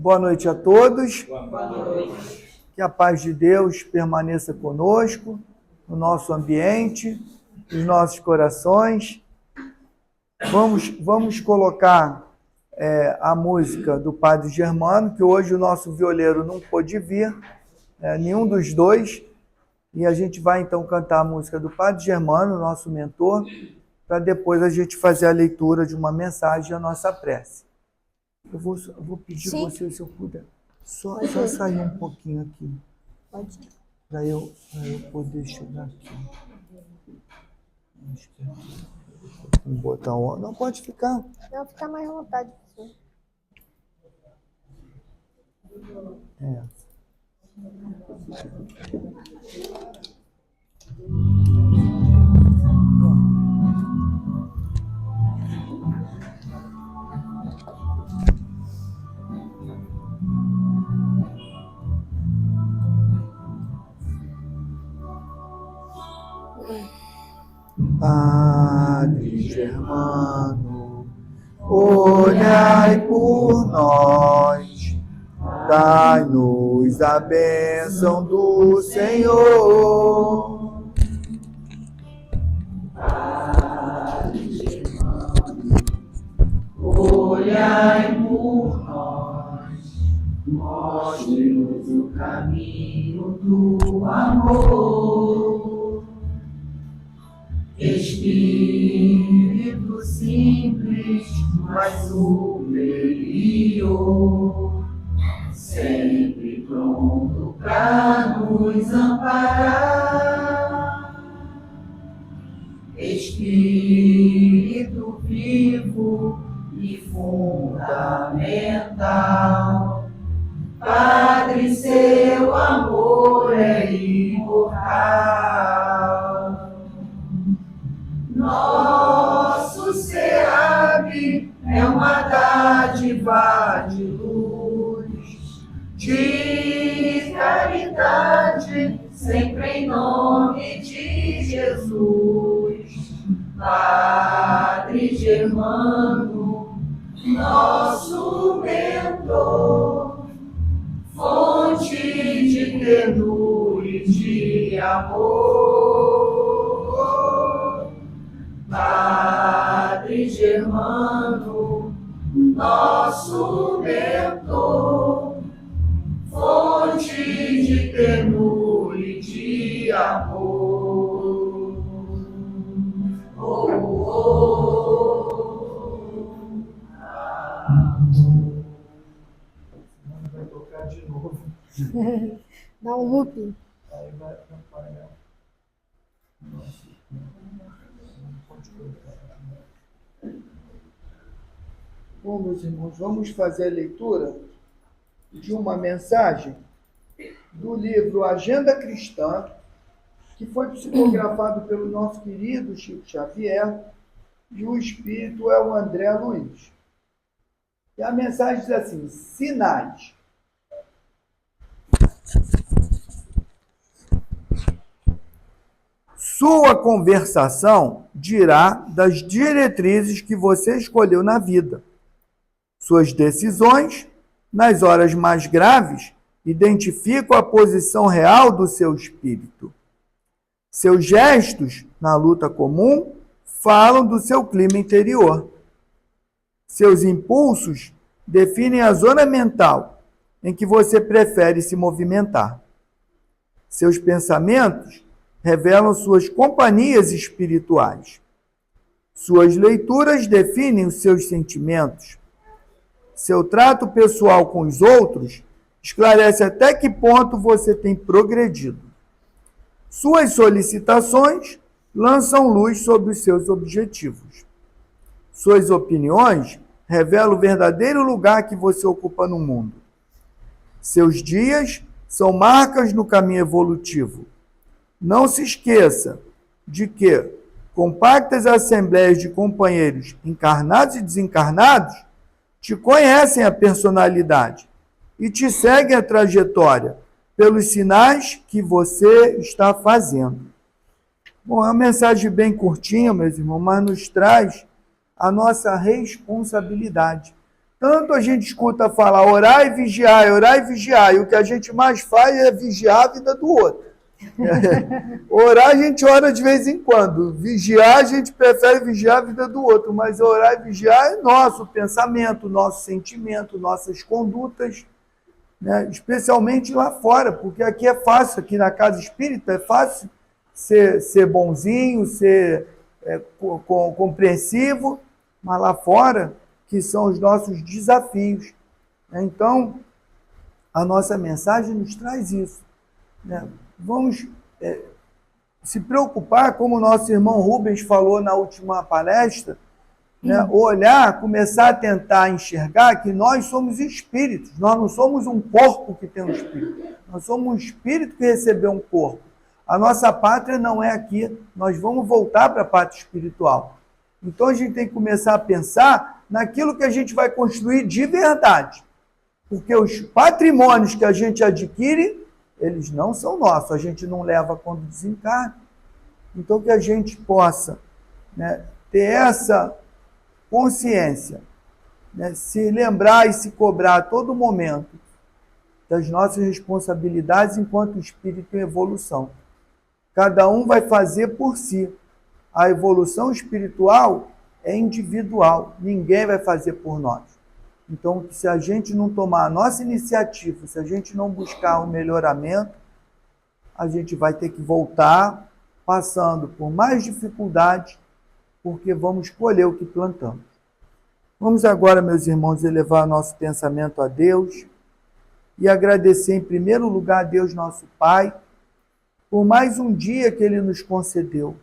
Boa noite a todos. Boa noite. Que a paz de Deus permaneça conosco, no nosso ambiente, nos nossos corações. Vamos colocar a música do Padre Germano, que hoje o nosso violeiro não pôde vir, nenhum dos dois, e a gente vai então cantar a música do Padre Germano, nosso mentor, para depois a gente fazer a leitura de uma mensagem e a nossa prece. Eu vou pedir você, se eu puder, só sair um pouquinho aqui. Pode. Para eu poder chegar aqui. Acho que vamos botar o... Não, pode ficar. Não, fica mais à vontade. Padre Germano, olhai por nós, dai-nos a bênção do Senhor. Padre Germano, olhai por nós, mostre-nos o caminho do amor. Espírito simples, mas superior, sempre pronto para nos amparar. Espírito vivo e fundamental, Padre, seu amor é imortal. Nosso SEAB é uma dádiva de luz, de caridade, sempre em nome de Jesus. Padre Germano, nosso mentor, fonte de ternura e de amor. Padre Germano, nosso mentor, fonte de ternura e de amor. Oh, oh, Vai tocar de novo. Dá um looping. Aí vai atrapalhar. Nossa. Bom, meus irmãos, vamos fazer a leitura de uma mensagem do livro Agenda Cristã, que foi psicografado pelo nosso querido Chico Xavier, e o espírito é o André Luiz. E a mensagem diz assim: sinais. Sua conversação dirá das diretrizes que você escolheu na vida. Suas decisões, nas horas mais graves, identificam a posição real do seu espírito. Seus gestos, na luta comum, falam do seu clima interior. Seus impulsos definem a zona mental em que você prefere se movimentar. Seus pensamentos revelam suas companhias espirituais. Suas leituras definem os seus sentimentos. Seu trato pessoal com os outros esclarece até que ponto você tem progredido. Suas solicitações lançam luz sobre os seus objetivos. Suas opiniões revelam o verdadeiro lugar que você ocupa no mundo. Seus dias são marcas no caminho evolutivo. Não se esqueça de que compactas assembleias de companheiros encarnados e desencarnados te conhecem a personalidade e te seguem a trajetória pelos sinais que você está fazendo. Bom, é uma mensagem bem curtinha, meus irmãos, mas nos traz a nossa responsabilidade. Tanto a gente escuta falar orar e vigiar, e o que a gente mais faz é vigiar a vida do outro. Orar a gente ora de vez em quando, vigiar a gente prefere vigiar a vida do outro, mas orar e vigiar é nosso pensamento, nosso sentimento, nossas condutas, né? Especialmente lá fora, porque aqui é fácil, aqui na casa espírita é fácil ser bonzinho, ser compreensivo, mas lá fora que são os nossos desafios. Então, a nossa mensagem nos traz isso, né? Vamos se preocupar, como o nosso irmão Rubens falou na última palestra, né? Olhar, começar a tentar enxergar que nós somos espíritos, nós não somos um corpo que tem um espírito, nós somos um espírito que recebeu um corpo. A nossa pátria não é aqui, nós vamos voltar para a pátria espiritual. Então a gente tem que começar a pensar naquilo que a gente vai construir de verdade, porque os patrimônios que a gente adquire, eles não são nossos, a gente não leva quando desencarna. Então que a gente possa, né, ter essa consciência, né, se lembrar e se cobrar a todo momento das nossas responsabilidades enquanto espírito em evolução. Cada um vai fazer por si. A evolução espiritual é individual, ninguém vai fazer por nós. Então, se a gente não tomar a nossa iniciativa, se a gente não buscar um melhoramento, a gente vai ter que voltar passando por mais dificuldades, porque vamos colher o que plantamos. Vamos agora, meus irmãos, elevar nosso pensamento a Deus e agradecer em primeiro lugar a Deus nosso Pai por mais um dia que Ele nos concedeu.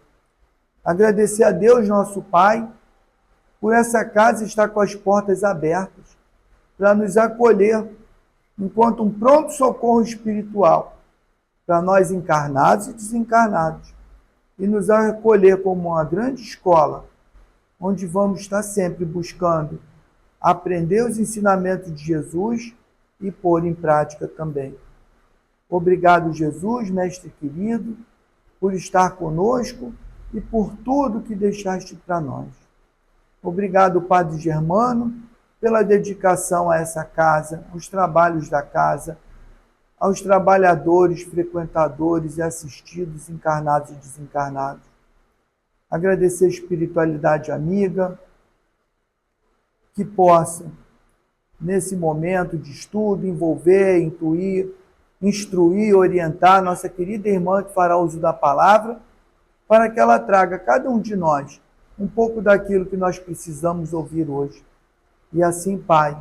Agradecer a Deus nosso Pai por essa casa estar com as portas abertas para nos acolher enquanto um pronto socorro espiritual para nós encarnados e desencarnados, e nos acolher como uma grande escola, onde vamos estar sempre buscando aprender os ensinamentos de Jesus e pôr em prática também. Obrigado, Jesus, Mestre querido, por estar conosco e por tudo que deixaste para nós. Obrigado, Padre Germano, pela dedicação a essa casa, aos trabalhos da casa, aos trabalhadores, frequentadores e assistidos, encarnados e desencarnados. Agradecer a espiritualidade amiga, que possa, nesse momento de estudo, envolver, instruir, orientar nossa querida irmã que fará uso da palavra, para que ela traga a cada um de nós um pouco daquilo que nós precisamos ouvir hoje. E assim, Pai,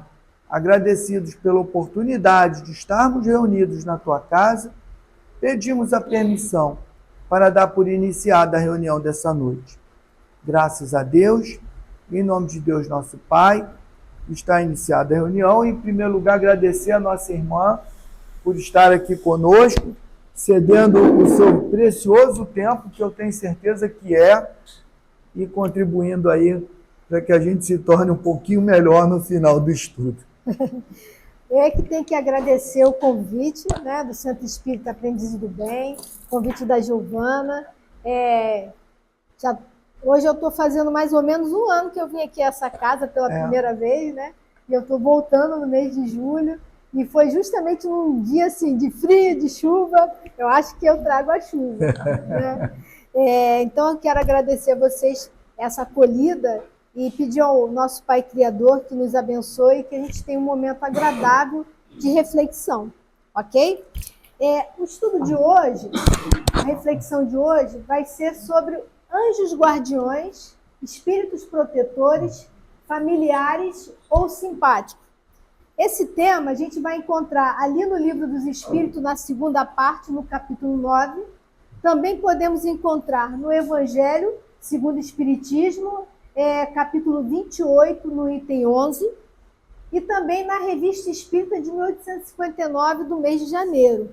agradecidos pela oportunidade de estarmos reunidos na Tua casa, pedimos a permissão para dar por iniciada a reunião dessa noite. Graças a Deus, em nome de Deus nosso Pai, está iniciada a reunião. Em primeiro lugar, agradecer a nossa irmã por estar aqui conosco, cedendo o seu precioso tempo, que eu tenho certeza que é, e contribuindo aí para que a gente se torne um pouquinho melhor no final do estudo. Eu é que tenho que agradecer o convite, né, do Centro Espírita Aprendiz do Bem, convite da Giovana. Hoje eu estou fazendo mais ou menos um ano que eu vim aqui a essa casa pela primeira vez, né? E eu estou voltando no mês de julho. E foi justamente num dia assim, de frio, de chuva. Eu acho que eu trago a chuva, né? Então eu quero agradecer a vocês essa acolhida e pedir ao nosso Pai Criador que nos abençoe e que a gente tenha um momento agradável de reflexão, ok? O estudo de hoje, a reflexão de hoje vai ser sobre anjos guardiões, espíritos protetores, familiares ou simpáticos. Esse tema a gente vai encontrar ali no Livro dos Espíritos, na segunda parte, no capítulo 9. Também podemos encontrar no Evangelho segundo o Espiritismo, capítulo 28, no item 11, e também na Revista Espírita de 1859, do mês de janeiro.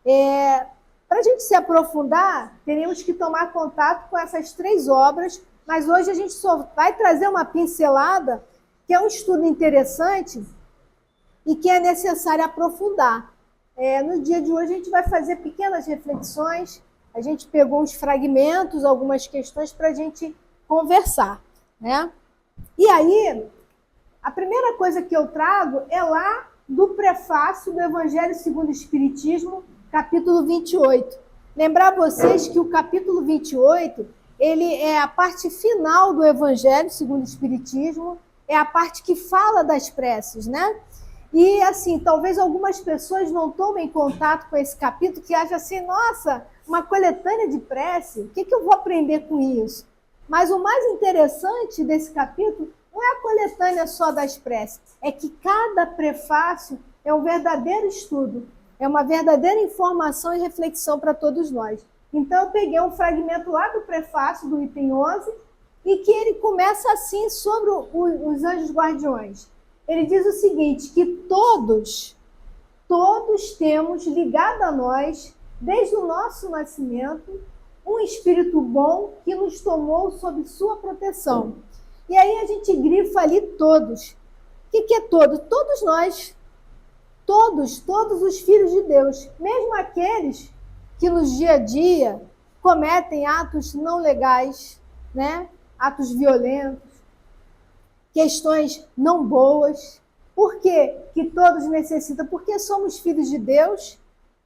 Para a gente se aprofundar, teremos que tomar contato com essas três obras, mas hoje a gente só vai trazer uma pincelada, que é um estudo interessante e que é necessário aprofundar. No dia de hoje a gente vai fazer pequenas reflexões, a gente pegou uns fragmentos, algumas questões para a gente conversar, né? E aí, A primeira coisa que eu trago é lá do prefácio do Evangelho segundo o Espiritismo, capítulo 28. Lembrar vocês que o capítulo 28, ele é a parte final do Evangelho segundo o Espiritismo, é a parte que fala das preces, né? E, assim, talvez algumas pessoas não tomem contato com esse capítulo, que acham assim, nossa, uma coletânea de prece, o que eu vou aprender com isso? Mas o mais interessante desse capítulo não é a coletânea só das preces, é que cada prefácio é um verdadeiro estudo, é uma verdadeira informação e reflexão para todos nós. Então, eu peguei um fragmento lá do prefácio, do item 11, e que ele começa assim sobre os anjos guardiões. Ele diz o seguinte, que todos temos ligado a nós, desde o nosso nascimento, um espírito bom que nos tomou sob sua proteção. E aí a gente grifa ali todos. O que é todos? Todos nós. Todos os filhos de Deus. Mesmo aqueles que no dia a dia cometem atos não legais, né? Atos violentos, questões não boas. Por quê que todos necessitam? Porque somos filhos de Deus,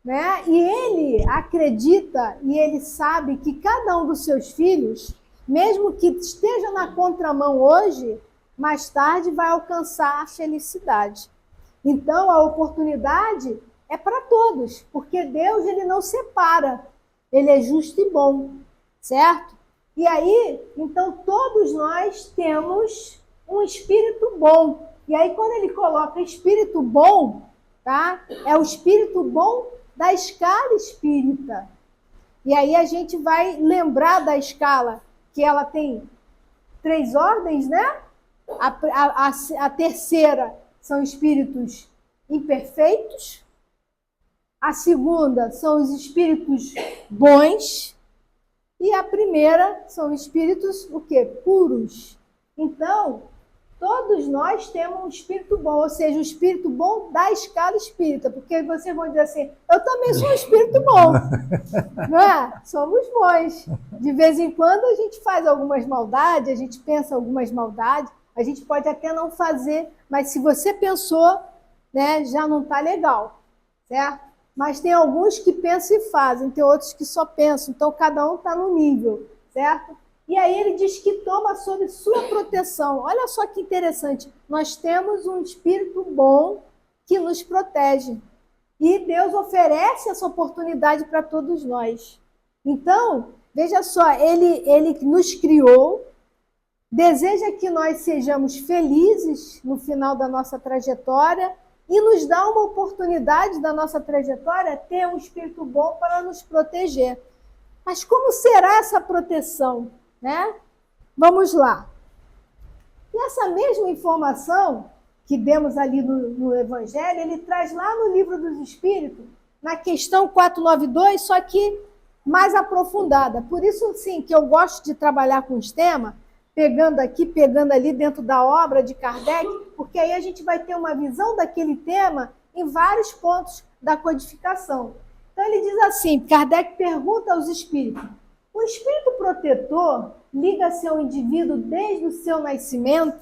né? E ele acredita e ele sabe que cada um dos seus filhos, mesmo que esteja na contramão hoje, mais tarde vai alcançar a felicidade. Então, a oportunidade é para todos, porque Deus ele não separa, ele é justo e bom, certo? E aí, então, todos nós temos um espírito bom. E aí, quando ele coloca espírito bom, tá? É o espírito bom da escala espírita. E aí a gente vai lembrar da escala, que ela tem 3 ordens, né? A terceira são espíritos imperfeitos. A segunda são os espíritos bons. E a primeira são espíritos, o quê? Puros. Então, todos nós temos um espírito bom, ou seja, o espírito bom da escala espírita, porque vocês vão dizer assim, eu também sou um espírito bom, não é? Somos bons. De vez em quando a gente faz algumas maldades, a gente pensa algumas maldades, a gente pode até não fazer, mas se você pensou, né, já não está legal, certo? Mas tem alguns que pensam e fazem, tem outros que só pensam, então cada um está no nível, certo? E aí ele diz que toma sob sua proteção. Olha só que interessante, nós temos um espírito bom que nos protege. E Deus oferece essa oportunidade para todos nós. Então, veja só, ele nos criou, deseja que nós sejamos felizes no final da nossa trajetória e nos dá uma oportunidade da nossa trajetória ter um espírito bom para nos proteger. Mas como será essa proteção? Né? Vamos lá. E essa mesma informação que demos ali no Evangelho, ele traz lá no Livro dos Espíritos, na questão 492, só que mais aprofundada. Por isso, sim, que eu gosto de trabalhar com os temas, pegando aqui, pegando ali dentro da obra de Kardec, porque aí a gente vai ter uma visão daquele tema em vários pontos da codificação. Então ele diz assim, Kardec pergunta aos espíritos, o espírito protetor liga-se ao indivíduo desde o seu nascimento?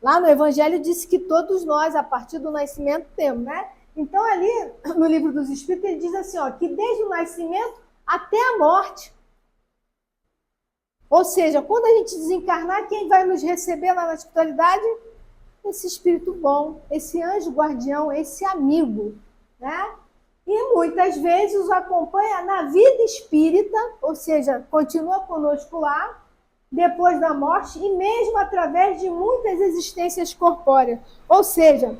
Lá no Evangelho disse que todos nós, a partir do nascimento, temos, né? Então ali no Livro dos Espíritos ele diz assim, ó, que desde o nascimento até a morte. Ou seja, quando a gente desencarnar, quem vai nos receber lá na espiritualidade? Esse espírito bom, esse anjo guardião, esse amigo, né? E muitas vezes os acompanha na vida espírita, ou seja, continua conosco lá, depois da morte, e mesmo através de muitas existências corpóreas. Ou seja,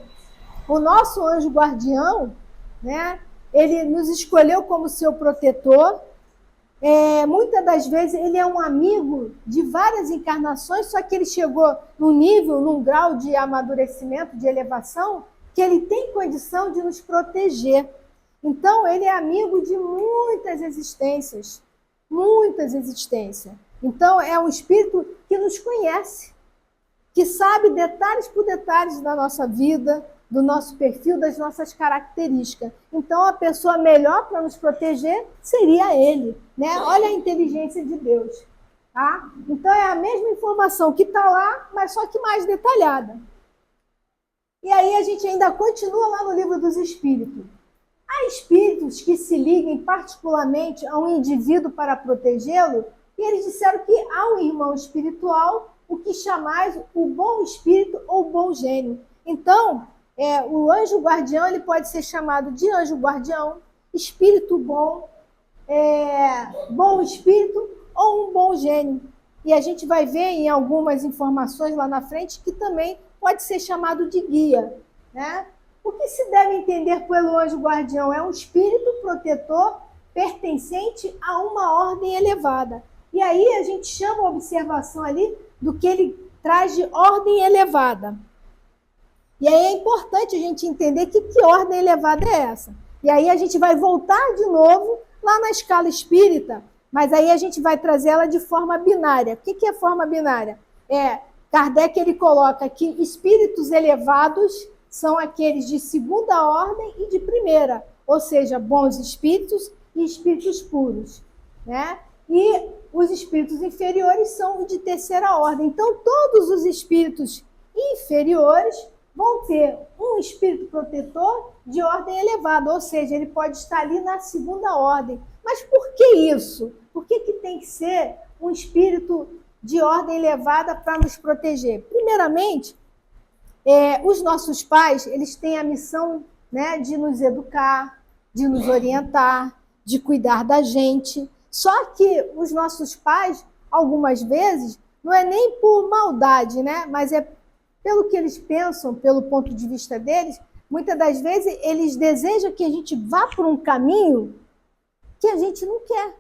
o nosso anjo guardião, né, ele nos escolheu como seu protetor. Muitas das vezes ele é um amigo de várias encarnações, só que ele chegou num nível, num grau de amadurecimento, de elevação, que ele tem condição de nos proteger. Então, ele é amigo de muitas existências, muitas existências. Então, é um espírito que nos conhece, que sabe detalhes por detalhes da nossa vida, do nosso perfil, das nossas características. Então, a pessoa melhor para nos proteger seria ele, né? Olha a inteligência de Deus, tá? Então, é a mesma informação que está lá, mas só que mais detalhada. E aí a gente ainda continua lá no Livro dos Espíritos. Há espíritos que se liguem particularmente a um indivíduo para protegê-lo, e eles disseram que há um irmão espiritual, o que chamais o bom espírito ou bom gênio. Então, o anjo guardião ele pode ser chamado de anjo guardião, espírito bom, bom espírito ou um bom gênio. E a gente vai ver em algumas informações lá na frente que também pode ser chamado de guia, né? O que se deve entender pelo anjo guardião é um espírito protetor pertencente a uma ordem elevada. E aí a gente chama a observação ali do que ele traz de ordem elevada. E aí é importante a gente entender que ordem elevada é essa. E aí a gente vai voltar de novo lá na escala espírita, mas aí a gente vai trazer ela de forma binária. O que é forma binária? Kardec ele coloca que espíritos elevados são aqueles de segunda ordem e de primeira, ou seja, bons espíritos e espíritos puros, né? E os espíritos inferiores são de terceira ordem. Então, todos os espíritos inferiores vão ter um espírito protetor de ordem elevada, ou seja, ele pode estar ali na segunda ordem. Mas por que isso? Por que tem que ser um espírito de ordem elevada para nos proteger? Primeiramente, os nossos pais, eles têm a missão, né, de nos educar, de nos orientar, de cuidar da gente. Só que os nossos pais, algumas vezes, não é nem por maldade, né, mas é pelo que eles pensam, pelo ponto de vista deles, muitas das vezes eles desejam que a gente vá por um caminho que a gente não quer.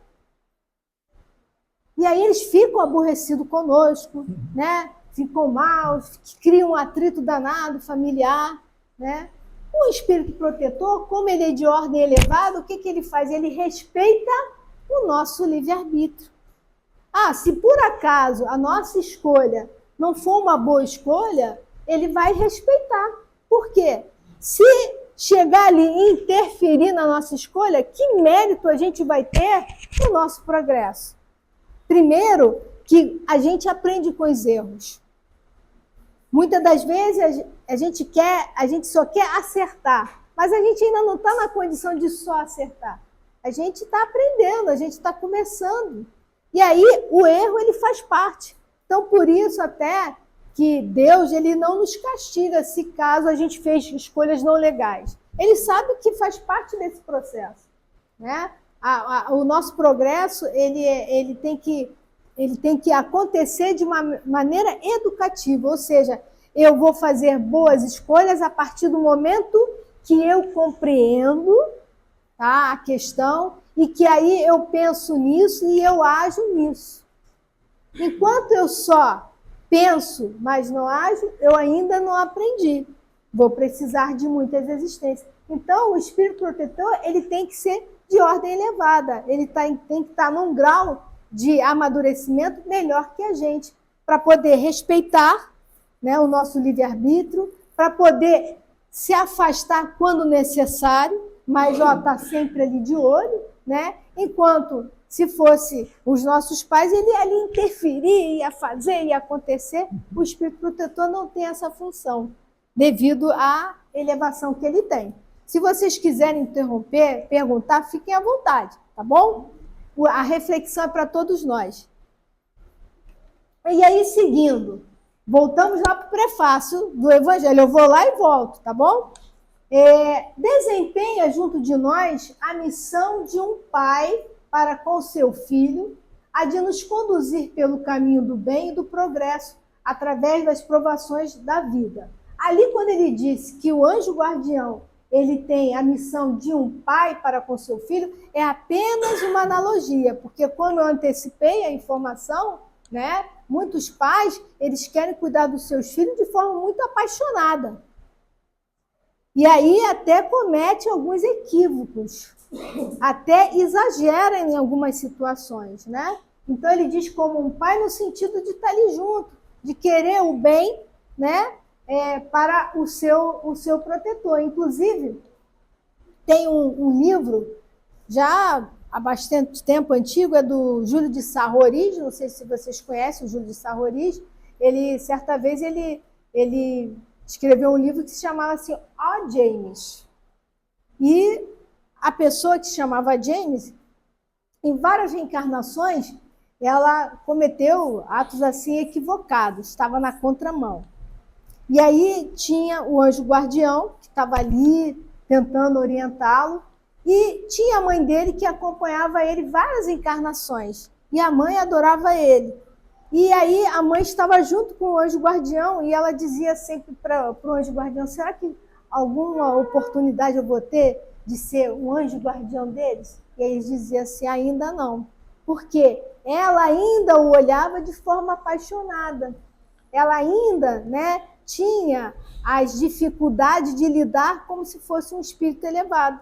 E aí eles ficam aborrecidos conosco, né? Ficam mal, criam um atrito danado familiar, né? O espírito protetor, como ele é de ordem elevada, o que ele faz? Ele respeita o nosso livre-arbítrio. Se por acaso a nossa escolha não for uma boa escolha, ele vai respeitar. Por quê? Se chegar ali e interferir na nossa escolha, que mérito a gente vai ter no nosso progresso? Primeiro, que a gente aprende com os erros. Muitas das vezes a gente só quer acertar, mas a gente ainda não está na condição de só acertar. A gente está aprendendo, a gente está começando. E aí o erro ele faz parte. Então, por isso até que Deus ele não nos castiga se caso a gente fez escolhas não legais. Ele sabe que faz parte desse processo, né? O nosso progresso ele tem que acontecer de uma maneira educativa, ou seja, eu vou fazer boas escolhas a partir do momento que eu compreendo, tá, a questão e que aí eu penso nisso e eu ajo nisso. Enquanto eu só penso, mas não ajo, eu ainda não aprendi. Vou precisar de muitas existências. Então, o espírito protetor ele tem que ser de ordem elevada. Ele tem que estar num grau de amadurecimento melhor que a gente, para poder respeitar, né, o nosso livre-arbítrio, para poder se afastar quando necessário, mas está sempre ali de olho, né? Enquanto se fosse os nossos pais, ele ali interferir, ia fazer, ia acontecer. O espírito protetor não tem essa função, devido à elevação que ele tem. Se vocês quiserem interromper, perguntar, fiquem à vontade, tá bom? A reflexão é para todos nós. E aí, seguindo, voltamos lá para o prefácio do Evangelho. Eu vou lá e volto, tá bom? Desempenha junto de nós a missão de um pai para com seu filho, a de nos conduzir pelo caminho do bem e do progresso, através das provações da vida. Ali, quando ele disse que o anjo guardião ele tem a missão de um pai para com seu filho, é apenas uma analogia, porque quando eu antecipei a informação, né, muitos pais eles querem cuidar dos seus filhos de forma muito apaixonada. E aí até comete alguns equívocos, até exagera em algumas situações, né? Então ele diz como um pai no sentido de estar ali junto, de querer o bem, né? Para o seu protetor. Inclusive, tem um livro, já há bastante tempo antigo, é do Júlio de Sarroris, não sei se vocês conhecem o Júlio de Sarroris, ele, certa vez, ele escreveu um livro que se chamava assim, Ó James. E a pessoa que se chamava James, em várias reencarnações, ela cometeu atos assim equivocados, estava na contramão. E aí tinha o anjo guardião, que estava ali tentando orientá-lo, e tinha a mãe dele que acompanhava ele várias encarnações. E a mãe adorava ele. E aí a mãe estava junto com o anjo guardião e ela dizia sempre para o anjo guardião, será que alguma oportunidade eu vou ter de ser um anjo guardião deles? E aí eles diziam assim, ainda não. Porque ela ainda o olhava de forma apaixonada. Ela ainda, né, tinha as dificuldades de lidar como se fosse um espírito elevado.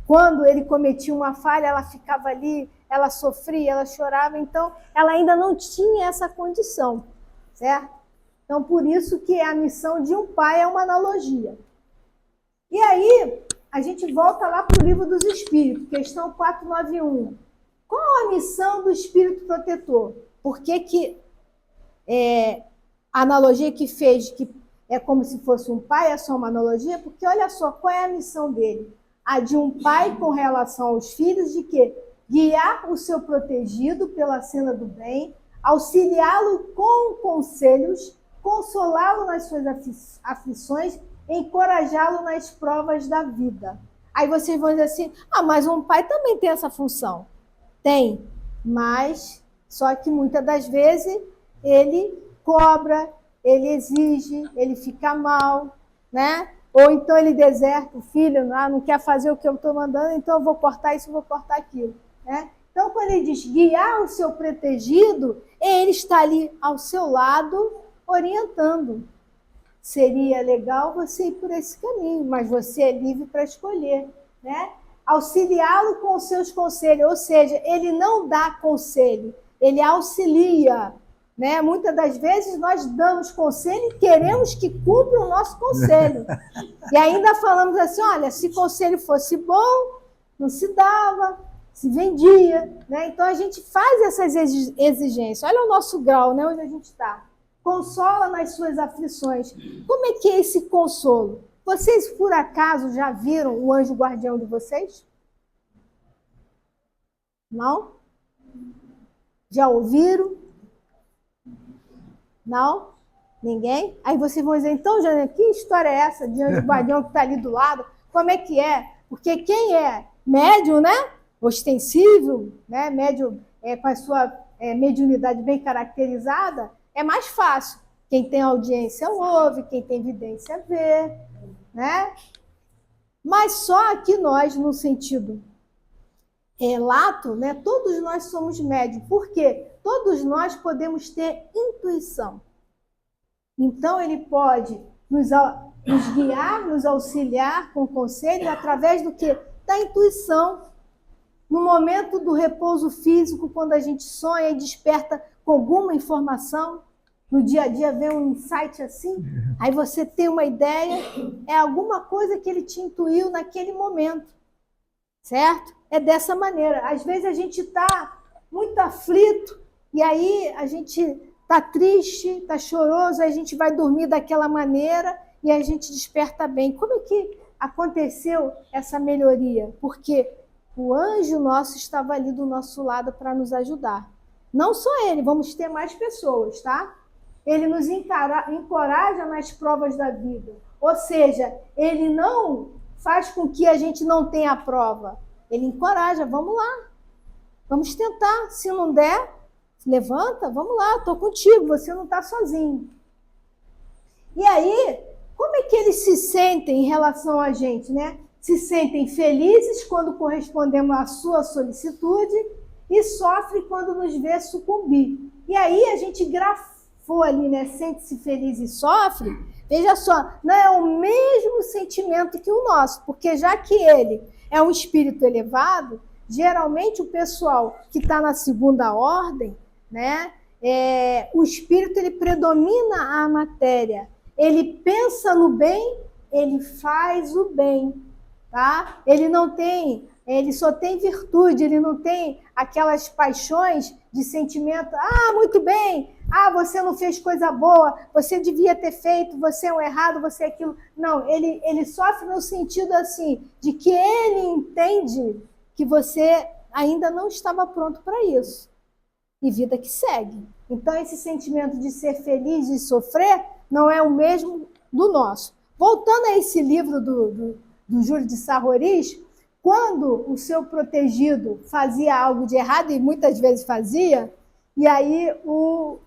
Quando ele cometia uma falha, ela ficava ali, ela sofria, ela chorava, então ela ainda não tinha essa condição, certo? Então, por isso que a missão de um pai é uma analogia. E aí, a gente volta lá para o Livro dos Espíritos, questão 491. Qual a missão do espírito protetor? Por que a analogia que fez, que é como se fosse um pai, é só uma analogia? Porque olha só, qual é a missão dele? A de um pai com relação aos filhos, de quê? Guiar o seu protegido pela senda do bem, auxiliá-lo com conselhos, consolá-lo nas suas aflições, encorajá-lo nas provas da vida. Aí vocês vão dizer assim, mas um pai também tem essa função. Tem, mas só que muitas das vezes ele cobra, ele exige, ele fica mal, né? Ou então ele deserta o filho, não quer fazer o que eu estou mandando, então eu vou cortar isso, vou cortar aquilo, né? Então, quando ele diz guiar o seu protegido, ele está ali ao seu lado, orientando. Seria legal você ir por esse caminho, mas você é livre para escolher, né? Auxiliá-lo com os seus conselhos, ou seja, ele não dá conselho, ele auxilia, né? Muitas das vezes nós damos conselho e queremos que cumpra o nosso conselho. E ainda falamos assim, olha, se conselho fosse bom, não se dava, se vendia, né? Então a gente faz essas exigências. Olha o nosso grau, né? Onde a gente está. Consola nas suas aflições. Como é que é esse consolo? Vocês, por acaso, já viram o anjo guardião de vocês? Não? Já ouviram? Não? Ninguém? Aí vocês vão dizer, então, Jana, que história é essa de anjo guardião que está ali do lado? Como é que é? Porque quem é médium, né? Ostensível, né? Médium com a sua mediunidade bem caracterizada, é mais fácil. Quem tem audiência ouve, quem tem evidência vê, né? Mas só que nós, no sentido lato, né? Todos nós somos médium. Por quê? Todos nós podemos ter intuição. Então, ele pode nos guiar, nos auxiliar com conselho através do quê? Da intuição. No momento do repouso físico, quando a gente sonha e desperta com alguma informação, no dia a dia vem um insight assim, aí você tem uma ideia, é alguma coisa que ele te intuiu naquele momento, certo? É dessa maneira. Às vezes a gente está muito aflito, e aí a gente está triste, está choroso, aí a gente vai dormir daquela maneira e a gente desperta bem. Como é que aconteceu essa melhoria? Porque o anjo nosso estava ali do nosso lado para nos ajudar. Não só ele, vamos ter mais pessoas, tá? Ele nos encoraja nas provas da vida. Ou seja, ele não faz com que a gente não tenha a prova. Ele encoraja, vamos lá. Vamos tentar. Se não der, levanta, vamos lá, estou contigo, você não está sozinho. E aí, como é que eles se sentem em relação a gente, né? Se sentem felizes quando correspondemos à sua solicitude e sofrem quando nos vê sucumbir. E aí a gente grafou ali, né? Sente-se feliz e sofre. Veja só, não é o mesmo sentimento que o nosso, porque já que ele é um espírito elevado, geralmente o pessoal que está na segunda ordem, né? O espírito ele predomina a matéria. Ele pensa no bem, ele faz o bem, tá? Ele só tem virtude, ele não tem aquelas paixões de sentimento. Ah, muito bem, ah, você não fez coisa boa, você devia ter feito, você é um errado, você é aquilo. Não, ele sofre no sentido assim, de que ele entende que você ainda não estava pronto para isso. E vida que segue. Então, esse sentimento de ser feliz e sofrer não é o mesmo do nosso. Voltando a esse livro do Júlio de Sarroris, quando o seu protegido fazia algo de errado, e muitas vezes fazia, e aí o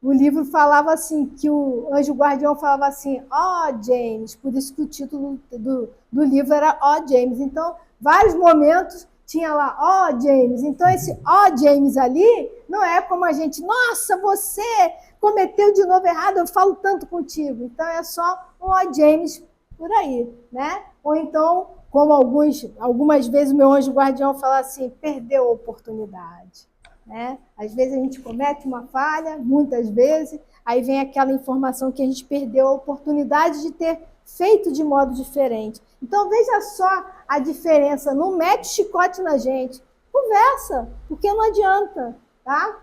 livro falava assim, que o anjo guardião falava assim, ó James, por isso que o título do livro era ó James. Então, vários momentos tinha lá, ó James. Então, esse ó James ali não é como a gente, nossa, você cometeu de novo errado, eu falo tanto contigo. Então, é só um ó James por aí, né? Ou então, como algumas vezes o meu anjo guardião fala assim, perdeu a oportunidade. Né? Às vezes a gente comete uma falha, muitas vezes, aí vem aquela informação que a gente perdeu a oportunidade de ter feito de modo diferente. Então, veja só a diferença, não mete chicote na gente, conversa, porque não adianta, tá?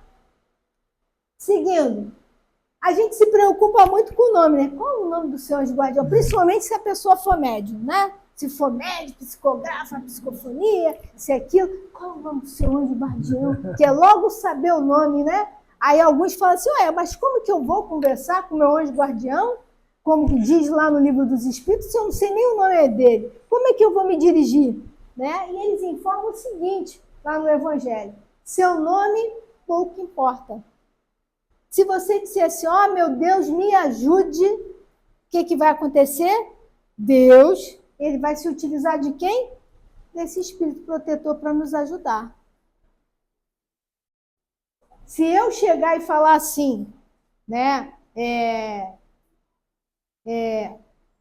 Seguindo, a gente se preocupa muito com o nome, né? Qual é o nome do seu anjo guardião? Principalmente se a pessoa for médium, né? Se for médico, psicografa, psicofonia, se é aquilo, qual é o nome do seu anjo guardião? Que é logo saber o nome, né? Aí alguns falam assim, ué, mas como que eu vou conversar com o meu anjo guardião? Como diz lá no livro dos Espíritos, se eu não sei nem o nome dele, como é que eu vou me dirigir? Né? E eles informam o seguinte, lá no Evangelho, seu nome pouco importa. Se você disser assim, ó, meu Deus, me ajude, o que vai acontecer? Deus... ele vai se utilizar de quem? Desse espírito protetor para nos ajudar. Se eu chegar e falar assim, né,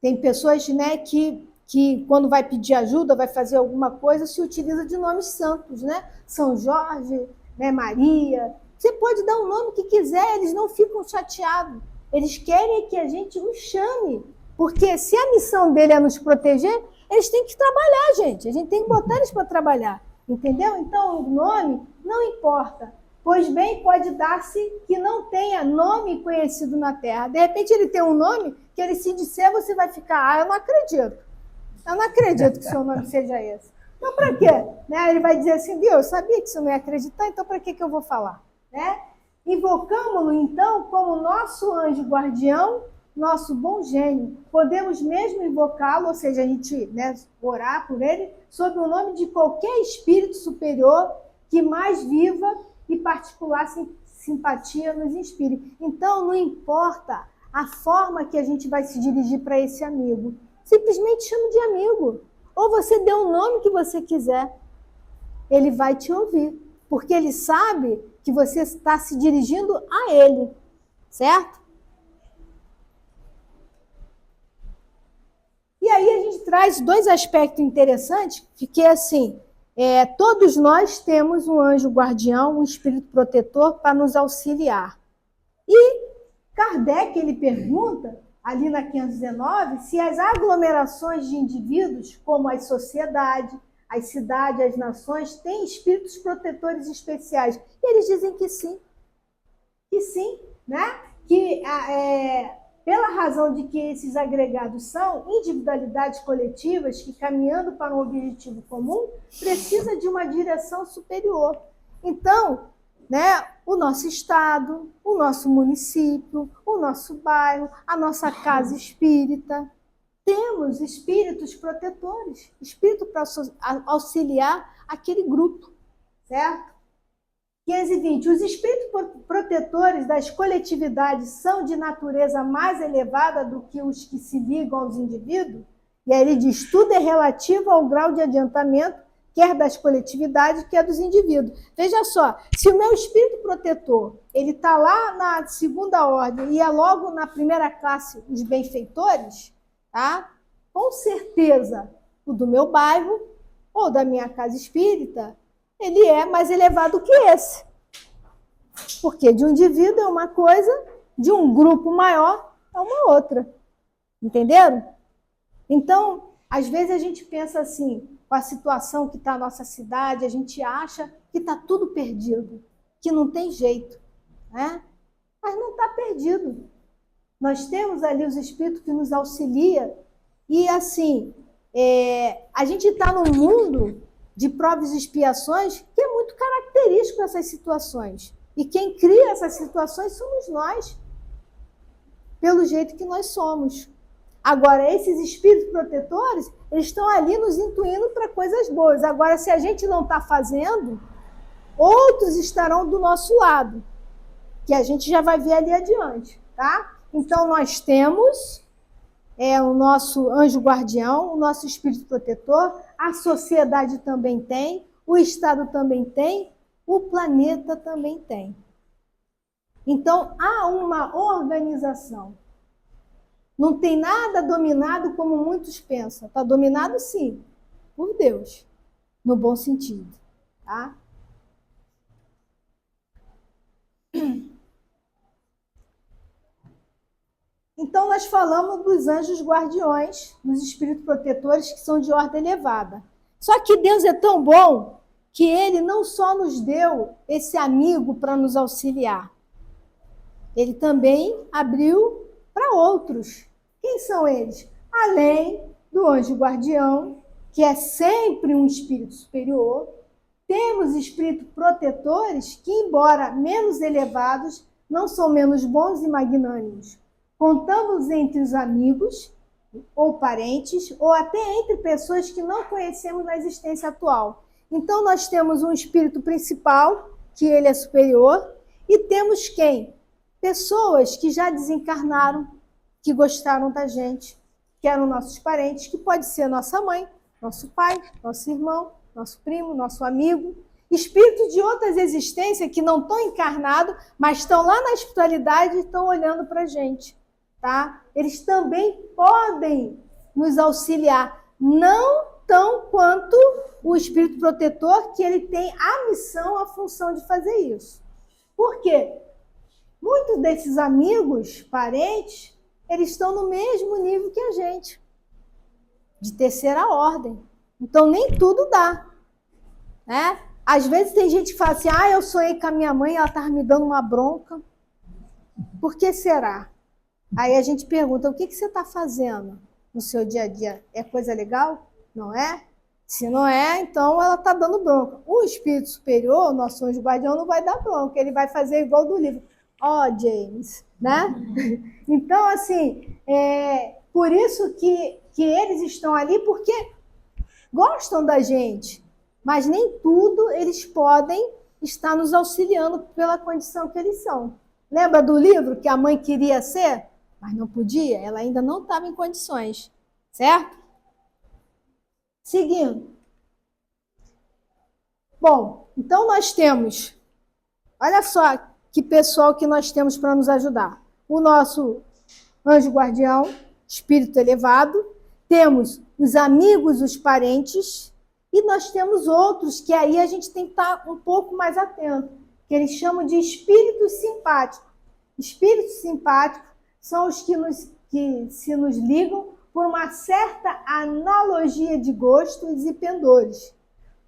tem pessoas, né, que quando vai pedir ajuda, vai fazer alguma coisa, se utiliza de nomes santos, né? São Jorge, né, Maria. Você pode dar o nome que quiser, eles não ficam chateados. Eles querem que a gente os chame. Porque se a missão dele é nos proteger, eles têm que trabalhar, gente. A gente tem que botar eles para trabalhar. Entendeu? Então, o nome não importa. Pois bem, pode dar-se que não tenha nome conhecido na Terra. De repente, ele tem um nome que ele se disser, você vai ficar, eu não acredito. Eu não acredito que seu nome seja esse. Então, para quê? Né? Ele vai dizer assim, viu, eu sabia que você não ia acreditar, então para que eu vou falar? Né? Invocamos-lo, então, como nosso anjo guardião, nosso bom gênio. Podemos mesmo invocá-lo, ou seja, a gente, né, orar por ele, sob o nome de qualquer espírito superior que mais viva e particular simpatia nos inspire. Então, não importa a forma que a gente vai se dirigir para esse amigo. Simplesmente chama de amigo. Ou você dê o nome que você quiser. Ele vai te ouvir. Porque ele sabe que você está se dirigindo a ele. Certo? E aí a gente traz dois aspectos interessantes, que é assim, todos nós temos um anjo guardião, um espírito protetor para nos auxiliar. E Kardec, ele pergunta, ali na 519, se as aglomerações de indivíduos, como as sociedades, as cidades, as nações, têm espíritos protetores especiais. E eles dizem que sim. Que sim, né? Que pela razão de que esses agregados são individualidades coletivas que, caminhando para um objetivo comum, precisa de uma direção superior. Então, né, o nosso estado, o nosso município, o nosso bairro, a nossa casa espírita, temos espíritos protetores, espírito para auxiliar aquele grupo, certo? 520. Os espíritos protetores das coletividades são de natureza mais elevada do que os que se ligam aos indivíduos? E aí ele diz, tudo é relativo ao grau de adiantamento, quer das coletividades, quer dos indivíduos. Veja só, se o meu espírito protetor, ele está lá na segunda ordem e é logo na primeira classe os benfeitores, tá? Com certeza, o do meu bairro ou da minha casa espírita, ele é mais elevado que esse. Porque de um indivíduo é uma coisa, de um grupo maior é uma outra. Entenderam? Então, às vezes a gente pensa assim, com a situação que está a nossa cidade, a gente acha que está tudo perdido, que não tem jeito. né? Mas não está perdido. Nós temos ali os espíritos que nos auxiliam e, assim, a gente está num mundo de provas e expiações que é muito característico dessas situações. E quem cria essas situações somos nós, pelo jeito que nós somos. Agora, esses espíritos protetores, eles estão ali nos intuindo para coisas boas. Agora, se a gente não está fazendo, outros estarão do nosso lado, que a gente já vai ver ali adiante, tá? Então, nós temos o nosso anjo guardião, o nosso espírito protetor, a sociedade também tem, o Estado também tem, o planeta também tem. Então, há uma organização. Não tem nada dominado como muitos pensam. Está dominado, sim, por Deus, no bom sentido, tá? Então, nós falamos dos anjos guardiões, dos espíritos protetores que são de ordem elevada. Só que Deus é tão bom que Ele não só nos deu esse amigo para nos auxiliar, Ele também abriu para outros. Quem são eles? Além do anjo guardião, que é sempre um espírito superior, temos espíritos protetores que, embora menos elevados, não são menos bons e magnânimos. Contamos entre os amigos, ou parentes, ou até entre pessoas que não conhecemos na existência atual. Então, nós temos um espírito principal, que ele é superior, e temos quem? Pessoas que já desencarnaram, que gostaram da gente, que eram nossos parentes, que pode ser nossa mãe, nosso pai, nosso irmão, nosso primo, nosso amigo. Espíritos de outras existências que não estão encarnados, mas estão lá na espiritualidade e estão olhando para a gente. Tá? Eles também podem nos auxiliar, não tão quanto o espírito protetor, que ele tem a missão, a função de fazer isso. Por quê? Muitos desses amigos, parentes, eles estão no mesmo nível que a gente, de terceira ordem. Então, nem tudo dá, né? Às vezes tem gente que fala assim, eu sonhei com a minha mãe, ela estava me dando uma bronca. Por que será? Aí a gente pergunta, o que você está fazendo no seu dia a dia? É coisa legal? Não é? Se não é, então ela está dando bronca. O espírito superior, o nosso anjo guardião, não vai dar bronca, ele vai fazer igual do livro. James, né? Então, assim, por isso que eles estão ali, porque gostam da gente, mas nem tudo eles podem estar nos auxiliando pela condição que eles são. Lembra do livro que a mãe queria ser? Mas não podia, ela ainda não estava em condições, certo? Seguindo. Bom, então nós temos, olha só que pessoal que nós temos para nos ajudar. O nosso anjo guardião, espírito elevado, temos os amigos, os parentes, e nós temos outros que aí a gente tem que estar um pouco mais atento, que eles chamam de espíritos simpáticos. Espíritos simpáticos são os que se nos ligam por uma certa analogia de gostos e pendores.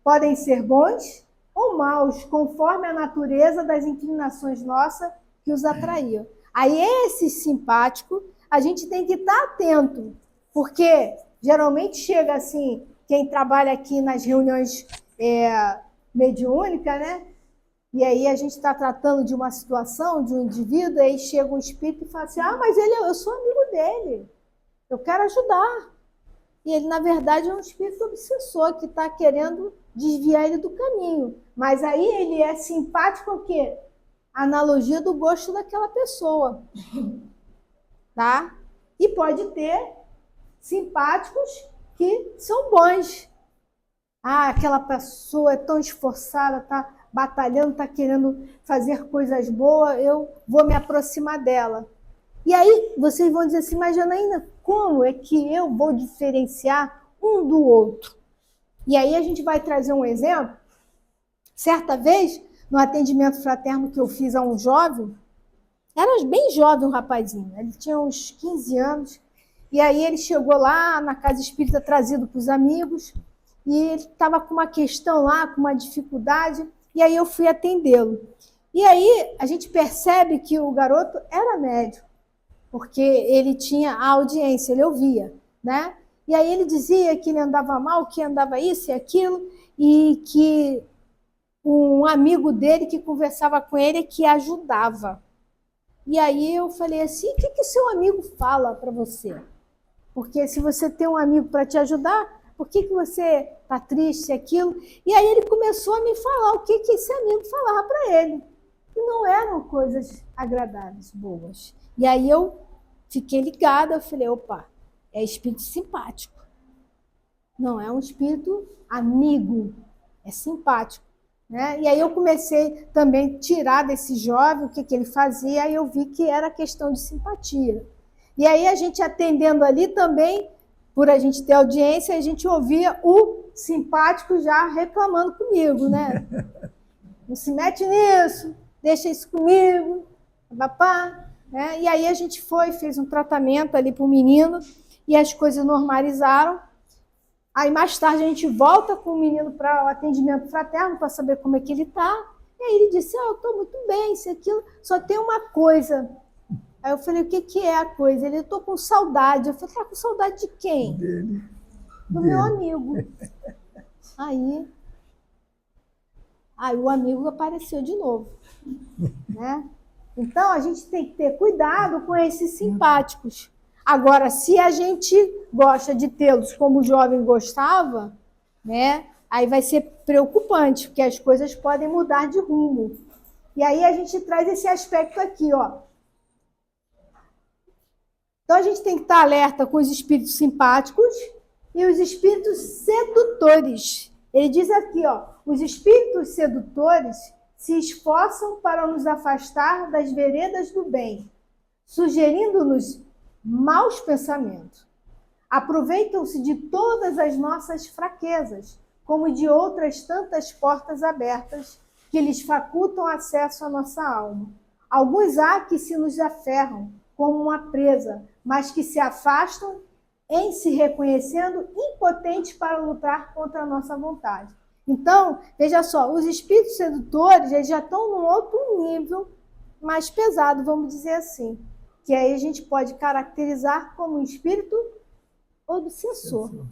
Podem ser bons ou maus, conforme a natureza das inclinações nossas que os atraíam. Aí esse simpático, a gente tem que estar atento, porque geralmente chega assim, quem trabalha aqui nas reuniões mediúnicas, né? E aí a gente está tratando de uma situação, de um indivíduo, aí chega um espírito e fala assim, mas eu sou amigo dele, eu quero ajudar. E ele, na verdade, é um espírito obsessor que está querendo desviar ele do caminho. Mas aí ele é simpático ao quê? A analogia do gosto daquela pessoa. Tá? E pode ter simpáticos que são bons. Aquela pessoa é tão esforçada, está batalhando, está querendo fazer coisas boas, eu vou me aproximar dela. E aí vocês vão dizer assim, mas Janaína, como é que eu vou diferenciar um do outro? E aí a gente vai trazer um exemplo. Certa vez, no atendimento fraterno que eu fiz a um jovem, era bem jovem um rapazinho, ele tinha uns 15 anos, e aí ele chegou lá na casa espírita trazido para os amigos, e ele estava com uma questão lá, com uma dificuldade, e aí eu fui atendê-lo. E aí a gente percebe que o garoto era médium, porque ele tinha a audiência, ele ouvia, né? E aí ele dizia que ele andava mal, que andava isso e aquilo, e que um amigo dele que conversava com ele que ajudava. E aí eu falei assim, o que seu amigo fala para você? Porque se você tem um amigo para te ajudar, por que você está triste, aquilo? E aí ele começou a me falar o que esse amigo falava para ele. E não eram coisas agradáveis, boas. E aí eu fiquei ligada, eu falei, opa, é espírito simpático. Não é um espírito amigo, é simpático. Né? E aí eu comecei também a tirar desse jovem o que ele fazia, e eu vi que era questão de simpatia. E aí a gente atendendo ali também, por a gente ter audiência, a gente ouvia o simpático já reclamando comigo, né? Não se mete nisso, deixa isso comigo, papá. Né? E aí a gente fez um tratamento ali para o menino e as coisas normalizaram. Aí mais tarde a gente volta com o menino para o atendimento fraterno para saber como é que ele está. E aí ele disse, eu estou muito bem, isso e aquilo, só tem uma coisa. Aí eu falei, o que é a coisa? Ele, eu estou com saudade. Eu falei, está com saudade de quem? Do meu amigo. Aí o amigo apareceu de novo. Né? Então, a gente tem que ter cuidado com esses simpáticos. Agora, se a gente gosta de tê-los como o jovem gostava, né, aí vai ser preocupante, porque as coisas podem mudar de rumo. E aí a gente traz esse aspecto aqui, ó. Então, a gente tem que estar alerta com os espíritos simpáticos e os espíritos sedutores. Ele diz aqui, ó, os espíritos sedutores se esforçam para nos afastar das veredas do bem, sugerindo-nos maus pensamentos. Aproveitam-se de todas as nossas fraquezas, como de outras tantas portas abertas que lhes facultam acesso à nossa alma. Alguns há que se nos aferram como uma presa, mas que se afastam em se reconhecendo impotentes para lutar contra a nossa vontade. Então, veja só, os espíritos sedutores eles já estão num outro nível mais pesado, vamos dizer assim, que aí a gente pode caracterizar como um espírito obsessor.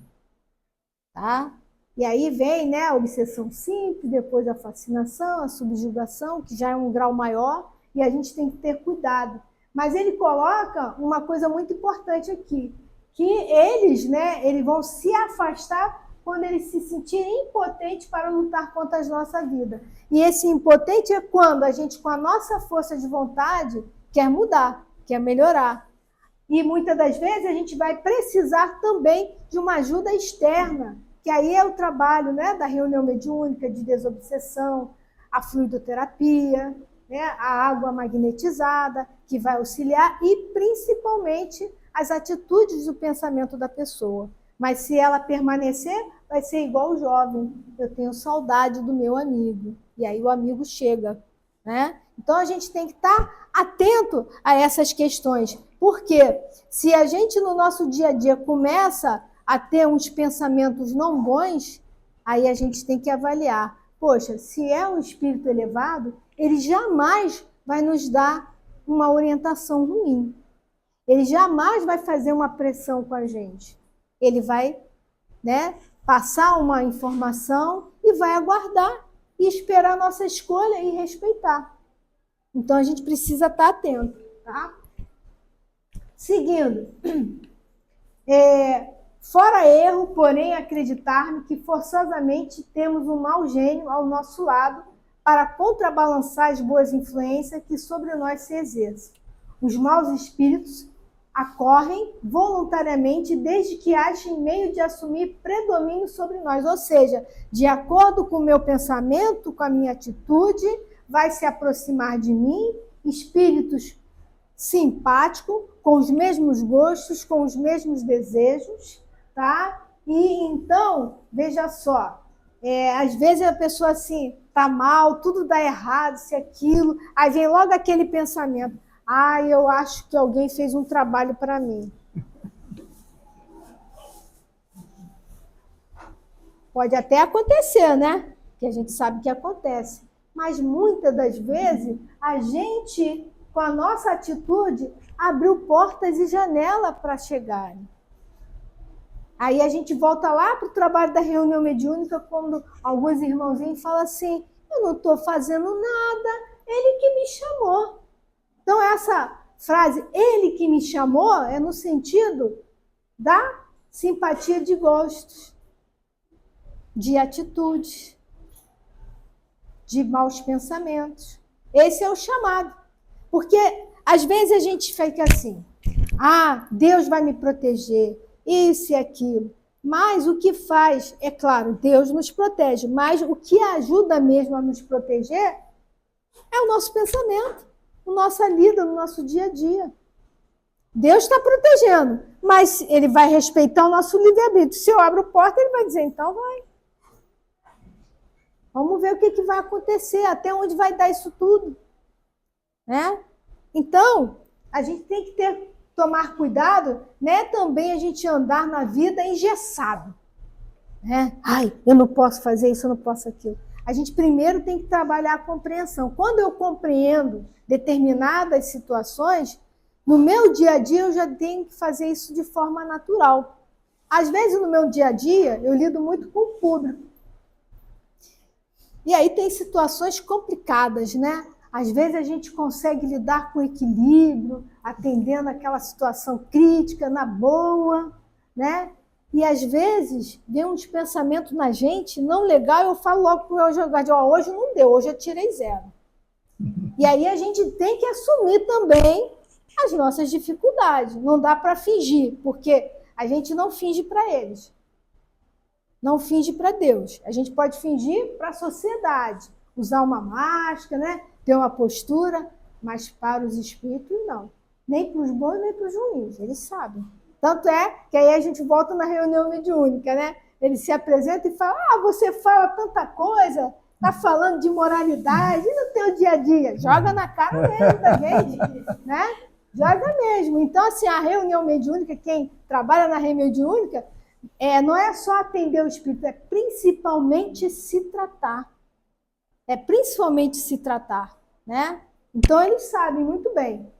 Tá? E aí vem, né, a obsessão simples, depois a fascinação, a subjugação, que já é um grau maior, e a gente tem que ter cuidado. Mas ele coloca uma coisa muito importante aqui, que eles, né, eles vão se afastar quando eles se sentirem impotentes para lutar contra a nossa vida. E esse impotente é quando a gente, com a nossa força de vontade, quer mudar, quer melhorar. E muitas das vezes a gente vai precisar também de uma ajuda externa, que aí é o trabalho, né, da reunião mediúnica, de desobsessão, a fluidoterapia, né, a água magnetizada, que vai auxiliar, e principalmente as atitudes do pensamento da pessoa. Mas se ela permanecer, vai ser igual o jovem. Eu tenho saudade do meu amigo. E aí o amigo chega. Né? Então a gente tem que estar atento a essas questões. Porque se a gente no nosso dia a dia começa a ter uns pensamentos não bons, aí a gente tem que avaliar. Poxa, se é um espírito elevado, ele jamais vai nos dar uma orientação ruim. Ele jamais vai fazer uma pressão com a gente. Ele vai, né, passar uma informação e vai aguardar e esperar a nossa escolha e respeitar. Então, a gente precisa estar atento. Tá? Seguindo. Fora erro, porém, acreditar que forçosamente temos um mau gênio ao nosso lado para contrabalançar as boas influências que sobre nós se exercem. Os maus espíritos acorrem voluntariamente desde que achem meio de assumir predomínio sobre nós. Ou seja, de acordo com o meu pensamento, com a minha atitude, vai se aproximar de mim espíritos simpáticos, com os mesmos gostos, com os mesmos desejos, tá? E então, veja só, às vezes a pessoa assim, tá mal, tudo dá errado, se aquilo, aí vem logo aquele pensamento, eu acho que alguém fez um trabalho para mim. Pode até acontecer, né? Que a gente sabe que acontece. Mas muitas das vezes a gente, com a nossa atitude, abriu portas e janela para chegarem. Aí a gente volta lá para o trabalho da reunião mediúnica, quando alguns irmãozinhos falam assim, eu não estou fazendo nada, ele que me chamou. Então essa frase, ele que me chamou, é no sentido da simpatia de gostos, de atitudes, de maus pensamentos. Esse é o chamado. Porque às vezes a gente fica assim, Deus vai me proteger, isso e aquilo. Mas o que faz, é claro, Deus nos protege, mas o que ajuda mesmo a nos proteger é o nosso pensamento, a nossa lida, no nosso dia a dia. Deus está protegendo, mas ele vai respeitar o nosso livre-arbítrio. Se eu abro a porta, ele vai dizer, então vai. Vamos ver o que vai acontecer, até onde vai dar isso tudo. Né? Então, a gente tem que tomar cuidado, né? Também a gente andar na vida engessado. Né? Eu não posso fazer isso, eu não posso aquilo. A gente primeiro tem que trabalhar a compreensão. Quando eu compreendo determinadas situações, no meu dia a dia eu já tenho que fazer isso de forma natural. Às vezes no meu dia a dia eu lido muito com o público. E aí tem situações complicadas, né? Às vezes a gente consegue lidar com equilíbrio, atendendo aquela situação crítica, na boa, né? E às vezes vem uns pensamentos na gente não legal, eu falo logo para o meu jogador, hoje não deu, hoje eu tirei 0. E aí a gente tem que assumir também as nossas dificuldades. Não dá para fingir, porque a gente não finge para eles. Não finge para Deus. A gente pode fingir para a sociedade, usar uma máscara, né? Ter uma postura, mas para os espíritos não. Nem para os bons, nem para os ruins, eles sabem. Tanto é que aí a gente volta na reunião mediúnica, né? Ele se apresenta e fala, você fala tanta coisa, tá falando de moralidade, e no teu dia a dia? Joga na cara mesmo da gente, né? Joga mesmo. Então, assim, a reunião mediúnica, quem trabalha na reunião mediúnica, não é só atender o espírito, é principalmente se tratar. É principalmente se tratar, né? Então, eles sabem muito bem.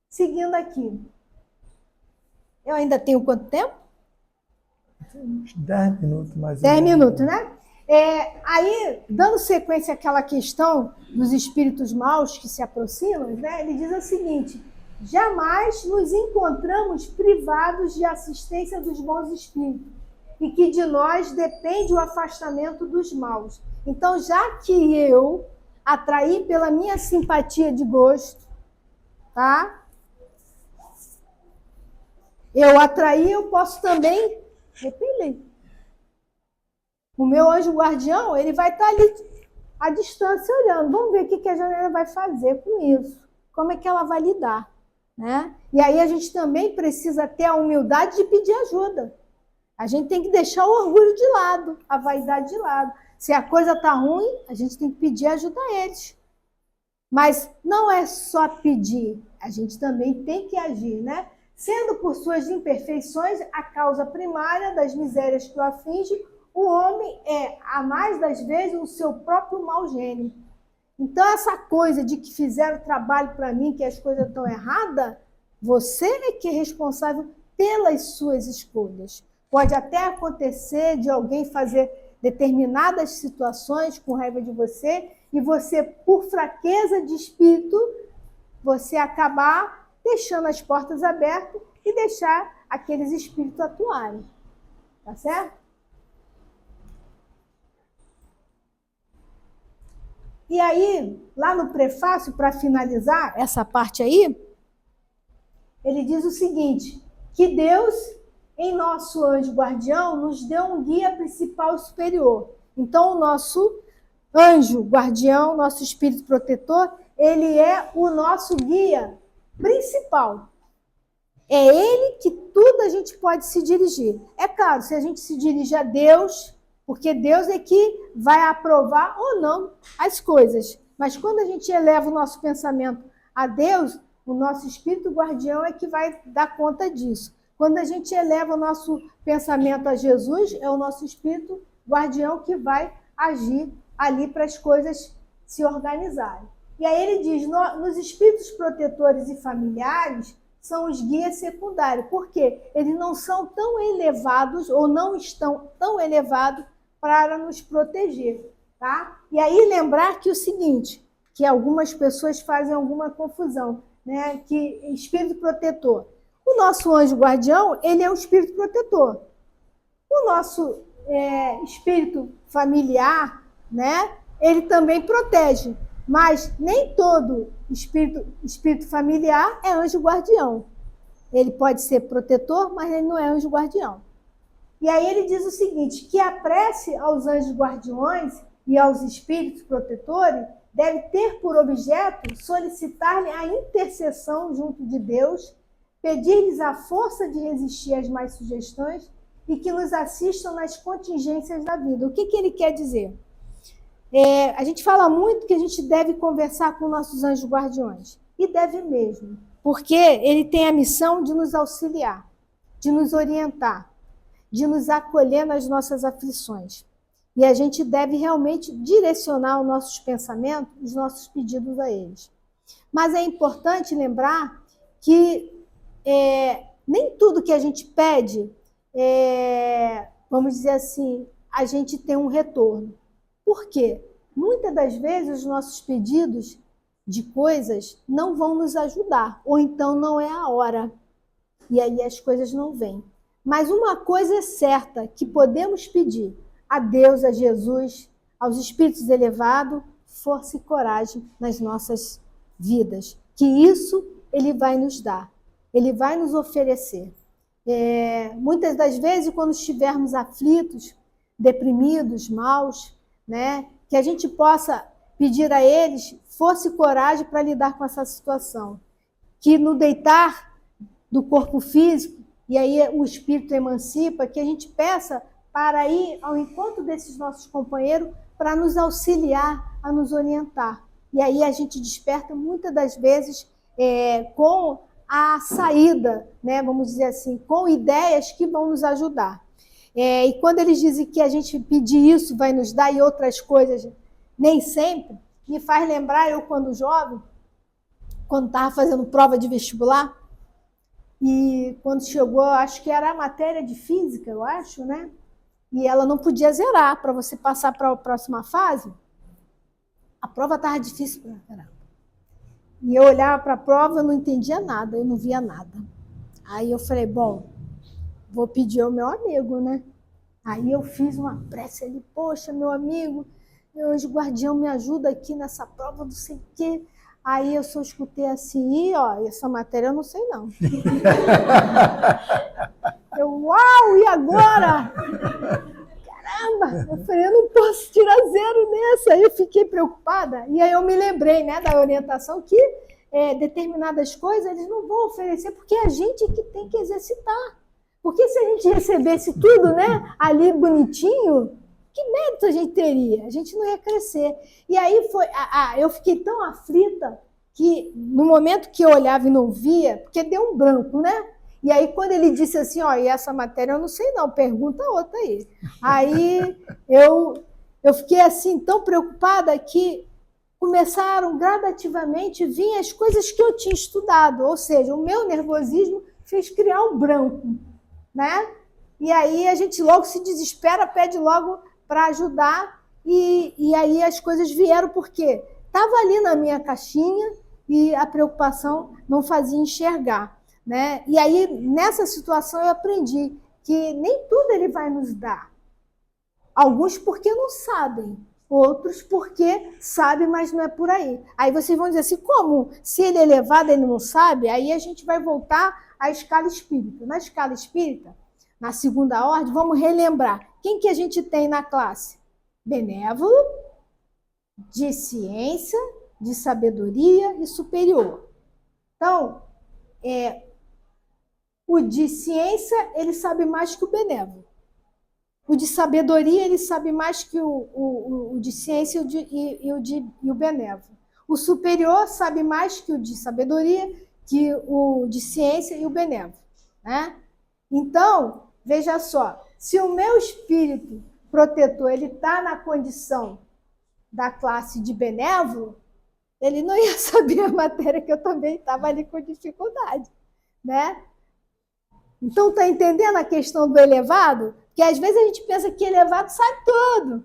Seguindo aqui. Eu ainda tenho quanto tempo? Uns 10 minutos mais ou 10 menos. minutos, né? Aí, dando sequência àquela questão dos espíritos maus que se aproximam, né? Ele diz o seguinte, jamais nos encontramos privados de assistência dos bons espíritos e que de nós depende o afastamento dos maus. Então, já que eu atraí pela minha simpatia de gosto, tá? Eu atraí, eu posso também repelir. O meu anjo guardião, ele vai estar ali à distância olhando. Vamos ver o que a Janela vai fazer com isso. Como é que ela vai lidar, né? E aí a gente também precisa ter a humildade de pedir ajuda. A gente tem que deixar o orgulho de lado, a vaidade de lado. Se a coisa está ruim, a gente tem que pedir ajuda a eles. Mas não é só pedir, a gente também tem que agir, né? Sendo por suas imperfeições a causa primária das misérias que o aflige, o homem é, a mais das vezes, o seu próprio mau gênio. Então, essa coisa de que fizeram trabalho para mim, que as coisas estão erradas, você é que é responsável pelas suas escolhas. Pode até acontecer de alguém fazer determinadas situações com raiva de você, e você, por fraqueza de espírito, você acabar deixando as portas abertas e deixar aqueles espíritos atuarem. Tá certo? E aí, lá no prefácio, para finalizar essa parte aí, ele diz o seguinte, que Deus, em nosso anjo guardião, nos deu um guia principal superior. Então, o nosso anjo guardião, nosso espírito protetor, ele é o nosso guia principal. É ele que tudo a gente pode se dirigir. É claro, se a gente se dirige a Deus, porque Deus é que vai aprovar ou não as coisas. Mas quando a gente eleva o nosso pensamento a Deus, o nosso espírito guardião é que vai dar conta disso. Quando a gente eleva o nosso pensamento a Jesus, é o nosso espírito guardião que vai agir ali para as coisas se organizarem. E aí ele diz, nos espíritos protetores e familiares são os guias secundários, porque eles não são tão elevados ou não estão tão elevados para nos proteger, tá? E aí lembrar que o seguinte, que algumas pessoas fazem alguma confusão, né? Que espírito protetor. O nosso anjo guardião, ele é um espírito protetor. O nosso espírito familiar, né? Ele também protege. Mas nem todo espírito familiar é anjo guardião. Ele pode ser protetor, mas ele não é anjo guardião. E aí ele diz o seguinte, que a prece aos anjos guardiões e aos espíritos protetores deve ter por objeto solicitar-lhe a intercessão junto de Deus, pedir-lhes a força de resistir às más sugestões e que nos assistam nas contingências da vida. O que ele quer dizer? A gente fala muito que a gente deve conversar com nossos anjos guardiões, e deve mesmo, porque ele tem a missão de nos auxiliar, de nos orientar, de nos acolher nas nossas aflições. E a gente deve realmente direcionar os nossos pensamentos, os nossos pedidos a eles. Mas é importante lembrar que nem tudo que a gente pede, vamos dizer assim, a gente tem um retorno. Por quê? Muitas das vezes os nossos pedidos de coisas não vão nos ajudar, ou então não é a hora, e aí as coisas não vêm. Mas uma coisa é certa, que podemos pedir a Deus, a Jesus, aos espíritos elevados, força e coragem nas nossas vidas, que isso ele vai nos dar, ele vai nos oferecer. Muitas das vezes, quando estivermos aflitos, deprimidos, maus, né, que a gente possa pedir a eles força e coragem para lidar com essa situação. Que no deitar do corpo físico, e aí o espírito emancipa, que a gente peça para ir ao encontro desses nossos companheiros para nos auxiliar, a nos orientar. E aí a gente desperta muitas das vezes com a saída, né, vamos dizer assim, com ideias que vão nos ajudar. E quando eles dizem que a gente pedir isso vai nos dar e outras coisas, nem sempre, me faz lembrar, eu quando jovem, quando estava fazendo prova de vestibular, e quando chegou, acho que era a matéria de física, eu acho, né? E ela não podia zerar para você passar para a próxima fase. A prova estava difícil para caramba. E eu olhava para a prova, eu não entendia nada, eu não via nada. Aí eu falei, bom, vou pedir ao meu amigo, né? Aí eu fiz uma prece ali, poxa, meu amigo, meu anjo guardião me ajuda aqui nessa prova, não sei o quê. Aí eu só escutei assim, essa matéria eu não sei não. Uau, e agora? Caramba, eu falei, eu não posso tirar zero nessa. Aí eu fiquei preocupada, e aí eu me lembrei, né, da orientação que determinadas coisas eles não vão oferecer, porque é a gente que tem que exercitar. Porque se a gente recebesse tudo, né, ali bonitinho, que mérito a gente teria? A gente não ia crescer. E aí eu fiquei tão aflita que no momento que eu olhava e não via, porque deu um branco, né? E aí quando ele disse assim, e essa matéria eu não sei não, pergunta outra aí. Aí eu fiquei assim tão preocupada que começaram gradativamente a vir as coisas que eu tinha estudado, ou seja, o meu nervosismo fez criar um branco, né? E aí a gente logo se desespera, pede logo para ajudar, e aí as coisas vieram porque estava ali na minha caixinha e a preocupação não fazia enxergar, né? E aí, nessa situação, eu aprendi que nem tudo ele vai nos dar. Alguns porque não sabem, outros porque sabem, mas não é por aí. Aí vocês vão dizer assim, como? Se ele é elevado, ele não sabe? Aí a gente vai voltar à escala espírita. Na escala espírita, na segunda ordem, vamos relembrar. Quem que a gente tem na classe? Benévolo, de ciência, de sabedoria e superior. Então, o de ciência, ele sabe mais que o benévolo. O de sabedoria, ele sabe mais que o de ciência e o benévolo. O superior sabe mais que o de sabedoria, que o de ciência e o benévolo, né? Então, veja só, se o meu espírito protetor ele está na condição da classe de benévolo, ele não ia saber a matéria que eu também estava ali com dificuldade, né? Então, está entendendo a questão do elevado? Porque às vezes a gente pensa que elevado sabe tudo.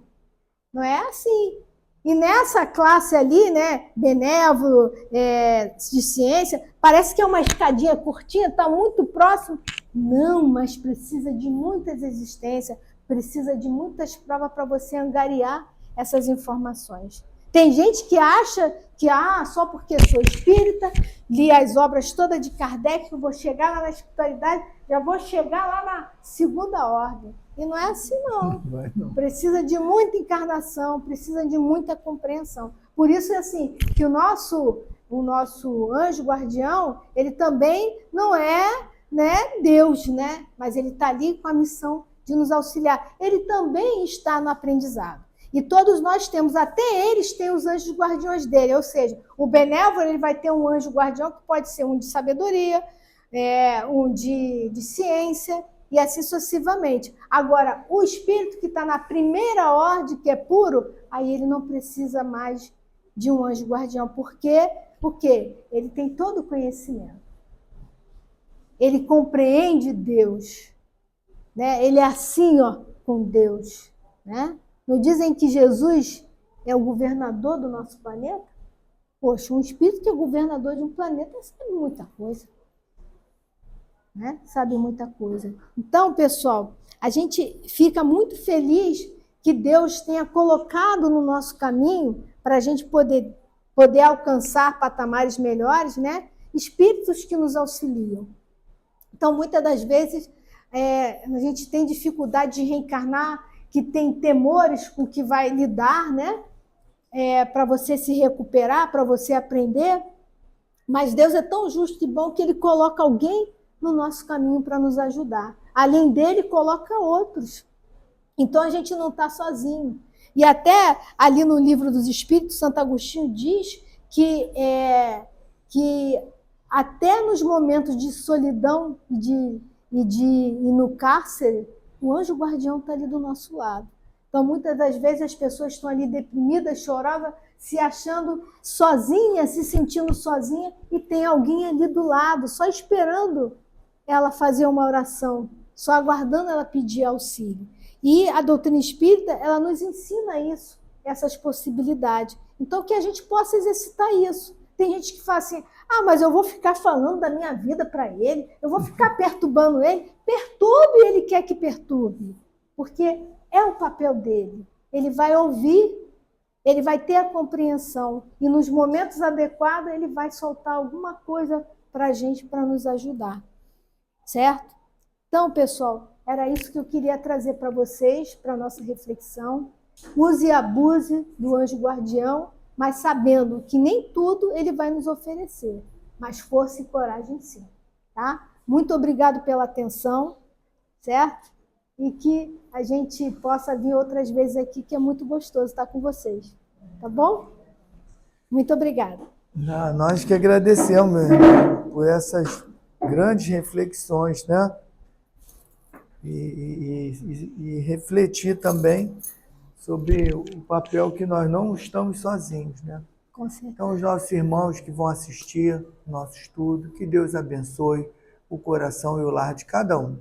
Não é assim. E nessa classe ali, né, benévolo, de ciência, parece que é uma escadinha curtinha, está muito próximo. Não, mas precisa de muitas existências, precisa de muitas provas para você angariar essas informações. Tem gente que acha que só porque sou espírita, li as obras todas de Kardec, eu vou chegar lá na espiritualidade, já vou chegar lá na segunda ordem. E não é assim, não. Não. Precisa de muita encarnação, precisa de muita compreensão. Por isso é assim, que o nosso anjo guardião, ele também não é, né, Deus, né? Mas ele está ali com a missão de nos auxiliar. Ele também está no aprendizado. E todos nós temos, até eles têm os anjos guardiões dele, ou seja, o benévolo ele vai ter um anjo guardião que pode ser um de sabedoria, um de ciência, e assim sucessivamente. Agora, o espírito que está na primeira ordem, que é puro, aí ele não precisa mais de um anjo guardião. Por quê? Porque ele tem todo o conhecimento. Ele compreende Deus, né? Ele é assim, com Deus, né? Não dizem que Jesus é o governador do nosso planeta? Poxa, um espírito que é governador de um planeta sabe muita coisa. Né? Sabe muita coisa. Então, pessoal, a gente fica muito feliz que Deus tenha colocado no nosso caminho para a gente poder alcançar patamares melhores, né? Espíritos que nos auxiliam. Então, muitas das vezes, a gente tem dificuldade de reencarnar, que tem temores com o que vai lidar, né? Para você se recuperar, para você aprender. Mas Deus é tão justo e bom que Ele coloca alguém no nosso caminho para nos ajudar. Além dele, coloca outros. Então, a gente não está sozinho. E até ali no Livro dos Espíritos, Santo Agostinho diz que até nos momentos de solidão e no cárcere, o anjo guardião está ali do nosso lado. Então, muitas das vezes, as pessoas estão ali deprimidas, choravam, se achando sozinha, se sentindo sozinha, e tem alguém ali do lado, só esperando ela fazer uma oração, só aguardando ela pedir auxílio. E a doutrina espírita, ela nos ensina isso, essas possibilidades. Então, que a gente possa exercitar isso. Tem gente que fala assim, mas eu vou ficar falando da minha vida para ele, eu vou ficar perturbando ele. Perturbe, ele quer que perturbe, porque é o papel dele. Ele vai ouvir, ele vai ter a compreensão, e nos momentos adequados ele vai soltar alguma coisa para a gente, para nos ajudar. Certo? Então, pessoal, era isso que eu queria trazer para vocês, para a nossa reflexão. Use e abuse do anjo guardião, mas sabendo que nem tudo ele vai nos oferecer, mas força e coragem sim, tá? Muito obrigado pela atenção, certo? E que a gente possa vir outras vezes aqui, que é muito gostoso estar com vocês, tá bom? Muito obrigada. Nós que agradecemos, meu irmão, por essas grandes reflexões, né? E refletir também sobre o papel que nós não estamos sozinhos, né? Com certeza. Então, os nossos irmãos que vão assistir nosso estudo, que Deus abençoe o coração e o lar de cada um.